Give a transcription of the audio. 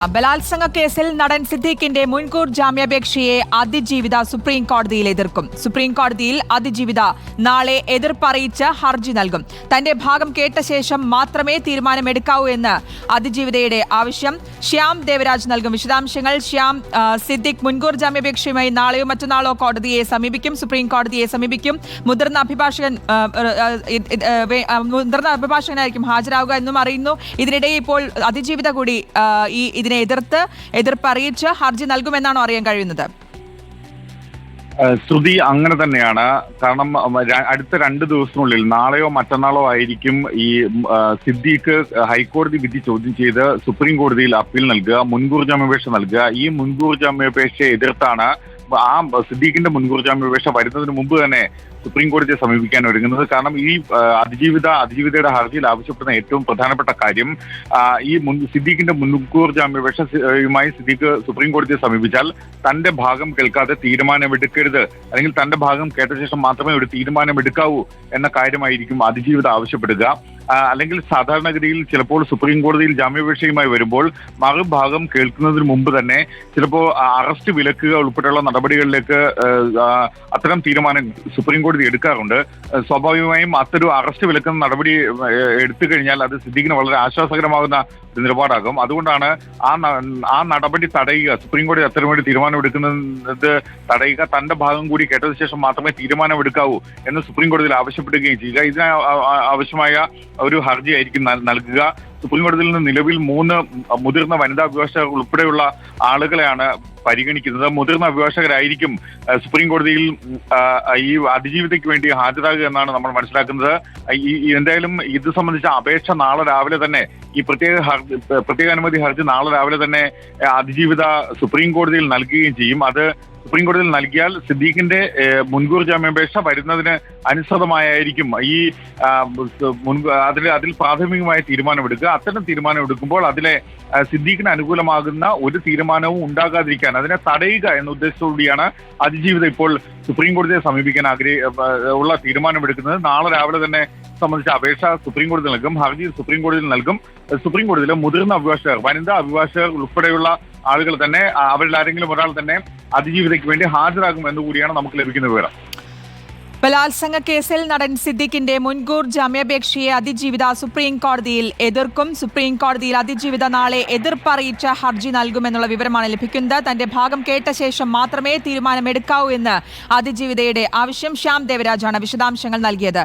ബലാത്സംഗ കേസിൽ നടൻ സിദ്ദീഖിന്റെ മുൻകൂർ ജാമ്യാപേക്ഷയെ അതിജീവിത സുപ്രീം കോടതിയിൽ എതിർക്കും. സുപ്രീം കോടതിയിൽ അതിജീവിത നാളെ എതിർപ്പറിയിച്ച് ഹർജി നൽകും. തന്റെ ഭാഗം കേട്ട ശേഷം മാത്രമേ തീരുമാനമെടുക്കാവൂ എന്ന് അതിജീവിതയുടെ ആവശ്യം. ശ്യാം ദേവരാജ് നൽകും വിശദാംശങ്ങൾ. ശ്യാം, സിദ്ദീഖ് മുൻകൂർ ജാമ്യാപേക്ഷയുമായി നാളെയോ മറ്റന്നാളോ കോടതിയെ സമീപിക്കും, സുപ്രീം കോടതിയെ സമീപിക്കും. മുതിർന്ന അഭിഭാഷകനായിരിക്കും ഹാജരാകുക എന്നും അറിയുന്നു. ഇതിനിടെ ഇപ്പോൾ അതിജീവിത കൂടി ഇതിനെ എതിർപ്പ് അറിയിച്ച് ഹർജി നൽകുമെന്നാണോ അറിയാൻ കഴിയുന്നത്? ശ്രുതി, അങ്ങനെ തന്നെയാണ്. കാരണം അടുത്ത 2 ദിവസത്തിനുള്ളിൽ നാളെയോ മറ്റന്നാളോ ആയിരിക്കും ഈ സിദ്ദീഖ് ഹൈക്കോടതി വിധി ചോദ്യം ചെയ്ത് സുപ്രീം കോടതിയിൽ അപ്പീൽ നൽകുക, മുൻകൂർ ജാമ്യാപേക്ഷ നൽകുക. ഈ മുൻകൂർ ജാമ്യാപേക്ഷയെ എതിർത്താണ് ആ സിദ്ദീഖിന്റെ മുൻകൂർ ജാമ്യാപേക്ഷ വരുന്നതിന് മുമ്പ് തന്നെ സുപ്രീം കോടതിയെ സമീപിക്കാൻ ഒരുങ്ങുന്നത്. കാരണം ഈ അതിജീവിതയുടെ ഹർജിയിൽ ആവശ്യപ്പെടുന്ന ഏറ്റവും പ്രധാനപ്പെട്ട കാര്യം ഈ സിദ്ദീഖിന്റെ മുൻകൂർ ജാമ്യാപേക്ഷയുമായി സിദ്ദീഖ് സുപ്രീം കോടതിയെ സമീപിച്ചാൽ തന്റെ ഭാഗം കേൾക്കാതെ തീരുമാനമെടുക്കരുത്, അല്ലെങ്കിൽ തന്റെ ഭാഗം കേട്ട ശേഷം മാത്രമേ ഒരു തീരുമാനമെടുക്കാവൂ എന്ന കാര്യമായിരിക്കും അതിജീവിത ആവശ്യപ്പെടുക. അല്ലെങ്കിൽ സാധാരണഗതിയിൽ ചിലപ്പോൾ സുപ്രീം കോടതിയിൽ ജാമ്യാപേക്ഷയുമായി വരുമ്പോൾ മറുഭാഗം കേൾക്കുന്നതിന് മുമ്പ് തന്നെ ചിലപ്പോൾ അറസ്റ്റ് വിലക്കുക ഉൾപ്പെടെയുള്ള നടപടികളിലേക്ക് അത്തരം തീരുമാനം സുപ്രീം കോടതി എടുക്കാറുണ്ട്. സ്വാഭാവികമായും അത്തരം അറസ്റ്റ് വിലക്കുന്ന നടപടി എടുത്തു കഴിഞ്ഞാൽ അത് സിദ്ദീഖിന് വളരെ ആശ്വാസകരമാകുന്ന ഒരു നിലപാടാകും. അതുകൊണ്ടാണ് ആ നടപടി തടയുക, സുപ്രീം കോടതി അത്തരമൊരു തീരുമാനമെടുക്കുന്നത് തടയുക, തന്റെ ഭാഗം കൂടി കേട്ടതിനു ശേഷം മാത്രമേ തീരുമാനമെടുക്കാവൂ എന്ന് സുപ്രീം കോടതിയിൽ ആവശ്യപ്പെടുകയും ചെയ്യുക. ഇതിന് ആവശ്യമായ ഒരു ഹർജി ആയിരിക്കും നൽകുക. സുപ്രീം കോടതിയിൽ നിന്ന് നിലവിൽ 3 മുതിർന്ന വനിതാ അഭിഭാഷകർ ഉൾപ്പെടെയുള്ള ആളുകളെയാണ് പരിഗണിക്കുന്നത്. മുതിർന്ന അഭിഭാഷകരായിരിക്കും സുപ്രീം കോടതിയിൽ ഈ അതിജീവിതയ്ക്ക് വേണ്ടി ഹാജരാകുക എന്നാണ് നമ്മൾ മനസ്സിലാക്കുന്നത്. എന്തായാലും ഇത് സംബന്ധിച്ച അപേക്ഷ നാളെ രാവിലെ തന്നെ, ഈ പ്രത്യേക അനുമതി ഹർജി നാളെ രാവിലെ തന്നെ അതിജീവിത സുപ്രീം കോടതിയിൽ നൽകുകയും ചെയ്യും. അത് സുപ്രീം കോടതിയിൽ നൽകിയാൽ സിദ്ദീഖിന്റെ മുൻകൂർ ജാമ്യാപേക്ഷ വരുന്നതിന് അനുസൃതമായിരിക്കും ഈ അതിൽ പ്രാഥമികമായ തീരുമാനമെടുക്കുക. അത്തരം തീരുമാനം എടുക്കുമ്പോൾ അതിലെ സിദ്ദീഖിന് അനുകൂലമാകുന്ന ഒരു തീരുമാനവും ഉണ്ടാകാതിരിക്കാൻ, അതിനെ തടയുക എന്ന ഉദ്ദേശത്തോടുകൂടിയാണ് അതിജീവിത ഇപ്പോൾ സുപ്രീം കോടതിയെ സമീപിക്കാൻ ഉള്ള തീരുമാനമെടുക്കുന്നത്. നാളെ രാവിലെ തന്നെ സംബന്ധിച്ച അപേക്ഷ സുപ്രീം കോടതിയിൽ നൽകും, ഹർജി സുപ്രീം കോടതിയിൽ നൽകും. സുപ്രീം കോടതിയിലെ മുതിർന്ന അഭിഭാഷകർ, വനിതാ അഭിഭാഷകർ ഉൾപ്പെടെയുള്ള ആളുകൾ തന്നെ, അവരിൽ ആരെങ്കിലും ഒരാൾ തന്നെ അതിജീവിതയ്ക്ക് വേണ്ടി ഹാജരാകും എന്നുകൂടിയാണ് നമുക്ക് ലഭിക്കുന്ന വിവരം. ബലാത്സംഗ കേസിൽ നടൻ സിദ്ദീഖിന്റെ മുൻകൂർ ജാമ്യാപേക്ഷയെ അതിജീവിത സുപ്രീം കോടതിയിൽ എതിർക്കും. സുപ്രീം കോടതിയിൽ അതിജീവിത നാളെ എതിർപ്പറിയിച്ച ഹർജി നൽകുമെന്നുള്ള വിവരമാണ് ലഭിക്കുന്നത്. തന്റെ ഭാഗം കേട്ട ശേഷം മാത്രമേ തീരുമാനമെടുക്കാവൂ എന്ന് അതിജീവിതയുടെ ആവശ്യം. ശ്യാം ദേവരാജാണ് വിശദാംശങ്ങൾ നൽകിയത്.